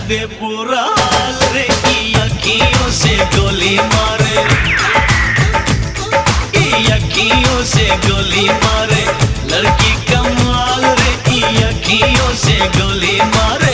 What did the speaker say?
दे बुरा हाल रे की अखियों से गोली मारे, की अखियों से गोली मारे, लड़की कमाल रे की अखियों से गोली मारे।